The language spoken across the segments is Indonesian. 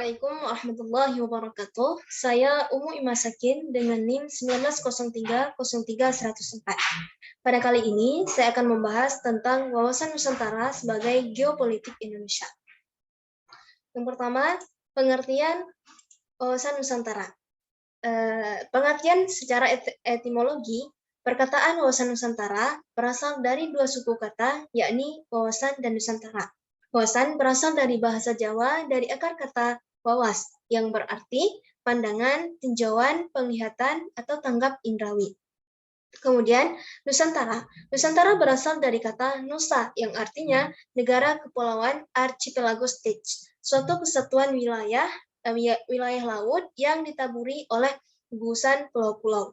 Assalamualaikum warahmatullahi wabarakatuh. Saya Umu Imasakin dengan NIM 1903030104. Pada kali ini, saya akan membahas tentang wawasan Nusantara sebagai geopolitik Indonesia. Yang pertama, pengertian wawasan Nusantara. Pengertian secara etimologi, perkataan wawasan Nusantara berasal dari dua suku kata, yakni wawasan dan Nusantara. Wawasan berasal dari bahasa Jawa dari akar kata wawas, yang berarti pandangan, tinjauan, penglihatan, atau tanggap indrawi. Kemudian, Nusantara. Nusantara berasal dari kata Nusa, yang artinya negara kepulauan archipelago states, suatu kesatuan wilayah laut yang ditaburi oleh gugusan pulau-pulau.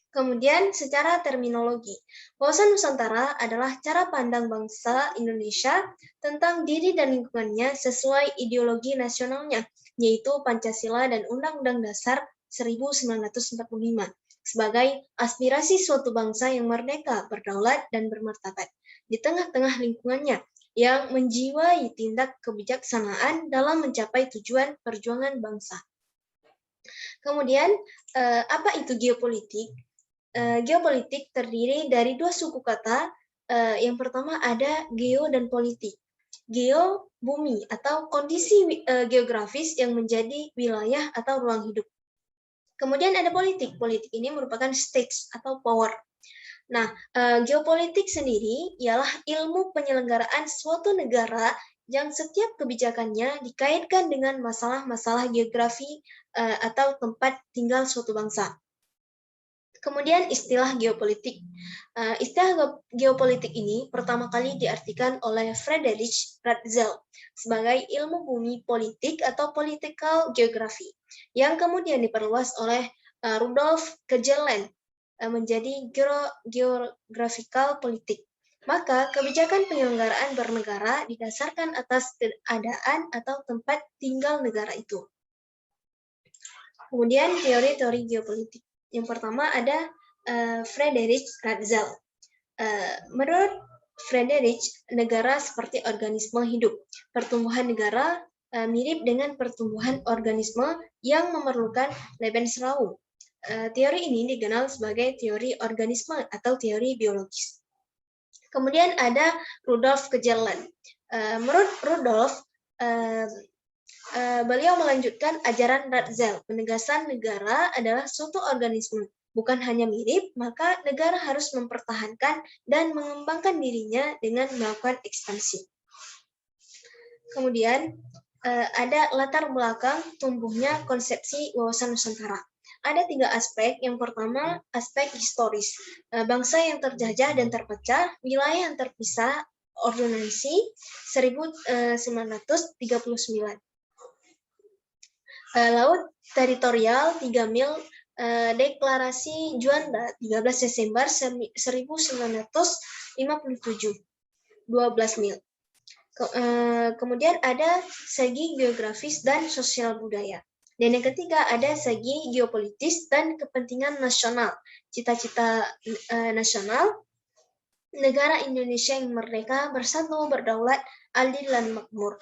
Kemudian, secara terminologi, wawasan Nusantara adalah cara pandang bangsa Indonesia tentang diri dan lingkungannya sesuai ideologi nasionalnya, yaitu Pancasila dan Undang-Undang Dasar 1945, sebagai aspirasi suatu bangsa yang merdeka, berdaulat, dan bermartabat di tengah-tengah lingkungannya, yang menjiwai tindak kebijaksanaan dalam mencapai tujuan perjuangan bangsa. Kemudian, apa itu geopolitik? Geopolitik terdiri dari dua suku kata. Yang pertama ada geo dan politik. Geo, bumi atau kondisi geografis yang menjadi wilayah atau ruang hidup. Kemudian ada politik. Politik ini merupakan states atau power. Nah, geopolitik sendiri ialah ilmu penyelenggaraan suatu negara yang setiap kebijakannya dikaitkan dengan masalah-masalah geografi atau tempat tinggal suatu bangsa. Kemudian istilah geopolitik. Istilah geopolitik ini pertama kali diartikan oleh Friedrich Ratzel sebagai ilmu bumi politik atau political geography, yang kemudian diperluas oleh Rudolf Kajelin menjadi geographical politik. Maka kebijakan penyelenggaraan bernegara didasarkan atas keadaan atau tempat tinggal negara itu. Kemudian teori-teori geopolitik. Yang pertama ada Friedrich Ratzel. Menurut Friedrich, negara seperti organisme hidup. Pertumbuhan negara mirip dengan pertumbuhan organisme yang memerlukan Lebensraum. Teori ini dikenal sebagai teori organisme atau teori biologis. Kemudian ada Rudolf Kajelin. Menurut Rudolf, beliau melanjutkan ajaran Ratzel, penegasan negara adalah suatu organisme, bukan hanya mirip, maka negara harus mempertahankan dan mengembangkan dirinya dengan melakukan ekspansi. Kemudian, ada latar belakang tumbuhnya konsepsi wawasan Nusantara. Ada 3 aspek. Yang pertama, aspek historis. Bangsa yang terjajah dan terpecah, wilayah yang terpisah, ordonansi 1939. Laut teritorial 3 mil, deklarasi Juanda 13 Desember 1957, 12 mil. Kemudian ada segi geografis dan sosial budaya. Dan yang ketiga ada segi geopolitis dan kepentingan nasional. Cita-cita nasional, negara Indonesia yang merdeka, bersatu, berdaulat, adil dan makmur.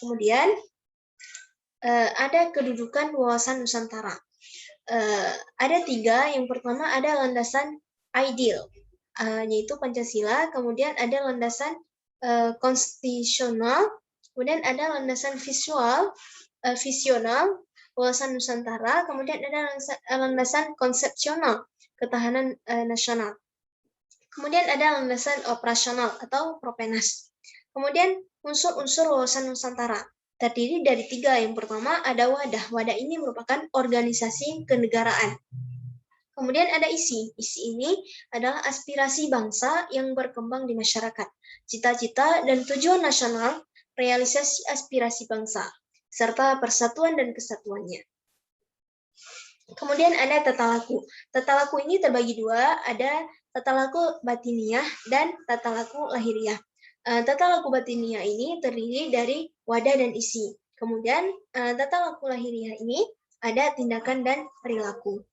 Kemudian ada kedudukan wawasan Nusantara. Ada 3. Yang pertama ada landasan ideal, yaitu Pancasila. Kemudian ada landasan konstitusional. Kemudian ada landasan visional, wawasan Nusantara. Kemudian ada landasan konsepsional, ketahanan nasional. Kemudian ada landasan operasional atau propenas. Kemudian unsur-unsur wawasan Nusantara terdiri dari 3. Yang pertama ada wadah. Wadah ini merupakan organisasi kenegaraan. Kemudian ada isi. Isi ini adalah aspirasi bangsa yang berkembang di masyarakat. Cita-cita dan tujuan nasional, realisasi aspirasi bangsa, serta persatuan dan kesatuannya. Kemudian ada tata laku. Tata laku ini terbagi 2, ada tata laku batiniah dan tata laku lahiriah. Tata laku batiniah ini terdiri dari wadah dan isi. Kemudian tata laku lahiriah ini ada tindakan dan perilaku.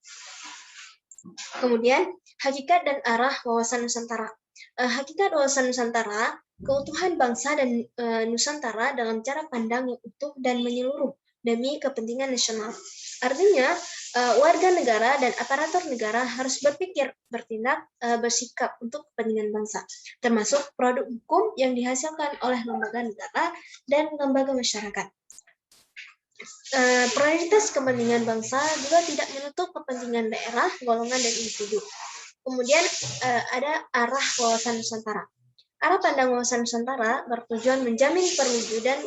Kemudian, hakikat dan arah wawasan Nusantara. Hakikat wawasan Nusantara, keutuhan bangsa dan Nusantara dalam cara pandang yang utuh dan menyeluruh demi kepentingan nasional. Artinya, warga negara dan aparatur negara harus berpikir, bertindak, bersikap untuk kepentingan bangsa, termasuk produk hukum yang dihasilkan oleh lembaga negara dan lembaga masyarakat. Prioritas kepentingan bangsa juga tidak menutup kepentingan daerah, golongan, dan individu. Kemudian ada arah wawasan Nusantara. Arah pandang wawasan Nusantara bertujuan menjamin perwujudan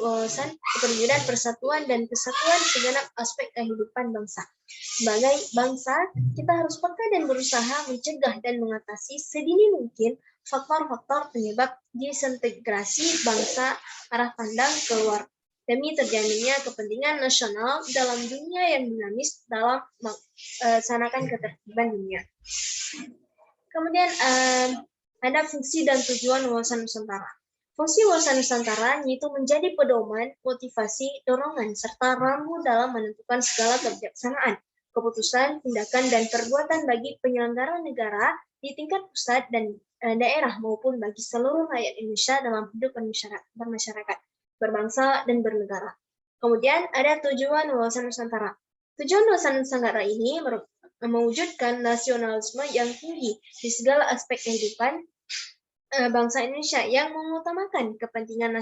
persatuan dan kesatuan segenap aspek kehidupan bangsa. Sebagai bangsa, kita harus peka dan berusaha mencegah dan mengatasi sedini mungkin faktor-faktor penyebab disintegrasi bangsa arah pandang keluar demi terjaminnya kepentingan nasional dalam dunia yang dinamis dalam melaksanakan ketertiban dunia. Kemudian ada fungsi dan tujuan wawasan Nusantara. Fungsi wawasan Nusantara yaitu menjadi pedoman, motivasi, dorongan, serta rambu dalam menentukan segala kebijaksanaan, keputusan, tindakan, dan perbuatan bagi penyelenggara negara di tingkat pusat dan daerah maupun bagi seluruh rakyat Indonesia dalam hidup bermasyarakat, berbangsa, dan bernegara. Kemudian ada tujuan wawasan Nusantara. Tujuan wawasan Nusantara ini mewujudkan nasionalisme yang tinggi di segala aspek kehidupan bangsa Indonesia yang mengutamakan kepentingan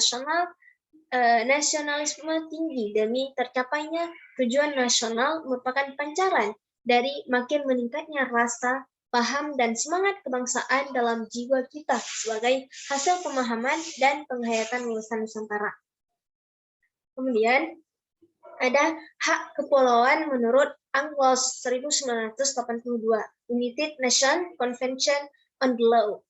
nasionalisme tinggi demi tercapainya tujuan nasional merupakan pancaran dari makin meningkatnya rasa, paham, dan semangat kebangsaan dalam jiwa kita sebagai hasil pemahaman dan penghayatan wawasan Nusantara. Kemudian ada hak kepulauan menurut UNCLOS 1982, United Nations Convention on the Law.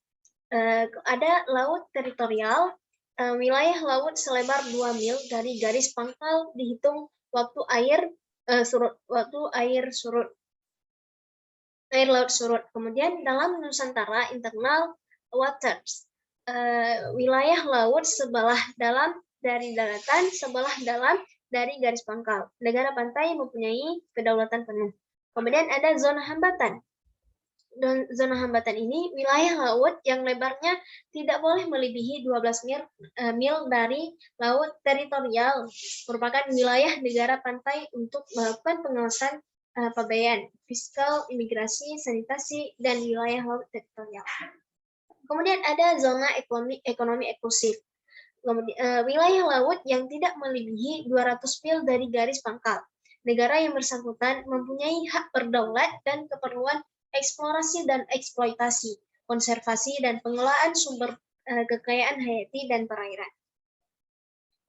Ada laut teritorial, wilayah laut selebar 2 mil dari garis pangkal dihitung waktu air laut surut. Kemudian dalam Nusantara internal waters, wilayah laut sebelah dalam dari daratan, sebelah dalam dari garis pangkal. Negara pantai mempunyai kedaulatan penuh. Kemudian ada zona hambatan. Dan zona hambatan ini wilayah laut yang lebarnya tidak boleh melebihi 12 mil dari laut teritorial, merupakan wilayah negara pantai untuk melakukan pengawasan pabean, fiskal, imigrasi, sanitasi, dan wilayah laut teritorial. Kemudian ada zona ekonomi eksklusif. Wilayah laut yang tidak melebihi 200 mil dari garis pangkal. Negara yang bersangkutan mempunyai hak berdaulat dan keperluan eksplorasi dan eksploitasi, konservasi dan pengelolaan sumber kekayaan hayati dan perairan.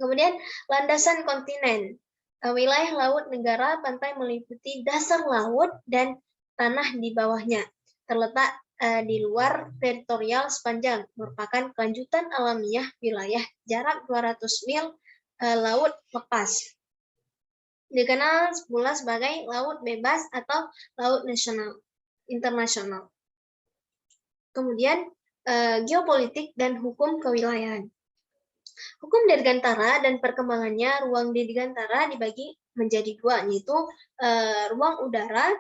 Kemudian landasan kontinen. Wilayah laut negara pantai meliputi dasar laut dan tanah di bawahnya. Terletak di luar teritorial sepanjang, merupakan kelanjutan alamiah wilayah jarak 200 mil laut lepas. Dikenal pula sebagai laut bebas atau laut internasional. Kemudian geopolitik dan hukum kewilayahan. Hukum dirgantara dan perkembangannya ruang dirgantara dibagi menjadi dua, yaitu ruang udara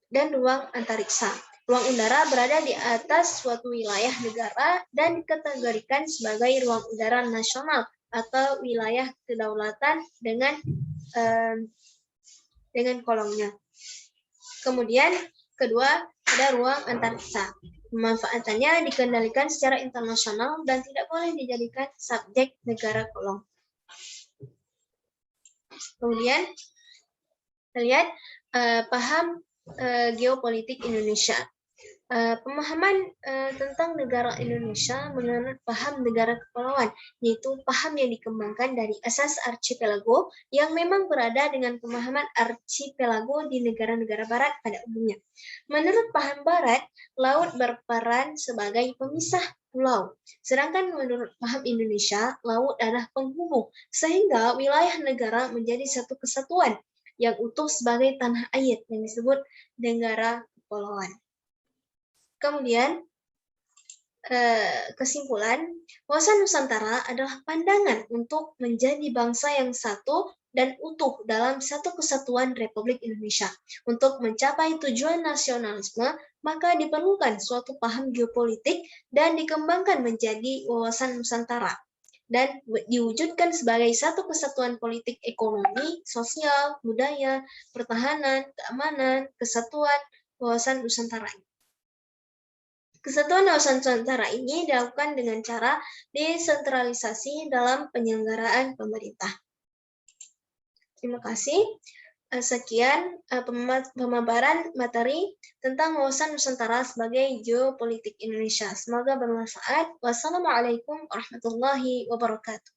dan ruang antariksa. Ruang udara berada di atas suatu wilayah negara dan dikategorikan sebagai ruang udara nasional atau wilayah kedaulatan dengan kolongnya. Kemudian kedua ada ruang antariksa. Pemanfaatannya dikendalikan secara internasional dan tidak boleh dijadikan subjek negara kolong. Kemudian kita lihat paham geopolitik Indonesia. Pemahaman tentang negara Indonesia menurut paham negara kepulauan, yaitu paham yang dikembangkan dari asas archipelago yang memang berada dengan pemahaman archipelago di negara-negara barat pada umumnya. Menurut paham barat, laut berperan sebagai pemisah pulau, sedangkan menurut paham Indonesia, laut adalah penghubung, sehingga wilayah negara menjadi satu kesatuan yang utuh sebagai tanah air yang disebut negara kepulauan. Kemudian kesimpulan, wawasan Nusantara adalah pandangan untuk menjadi bangsa yang satu dan utuh dalam satu kesatuan Republik Indonesia. Untuk mencapai tujuan nasionalisme, maka diperlukan suatu paham geopolitik dan dikembangkan menjadi wawasan Nusantara dan diwujudkan sebagai satu kesatuan politik ekonomi, sosial, budaya, pertahanan, keamanan, kesatuan, wawasan Nusantara. Kesatuan wawasan Nusantara ini dilakukan dengan cara desentralisasi dalam penyelenggaraan pemerintah. Terima kasih. Sekian pemaparan materi tentang wawasan Nusantara sebagai geopolitik Indonesia. Semoga bermanfaat. Wassalamualaikum warahmatullahi wabarakatuh.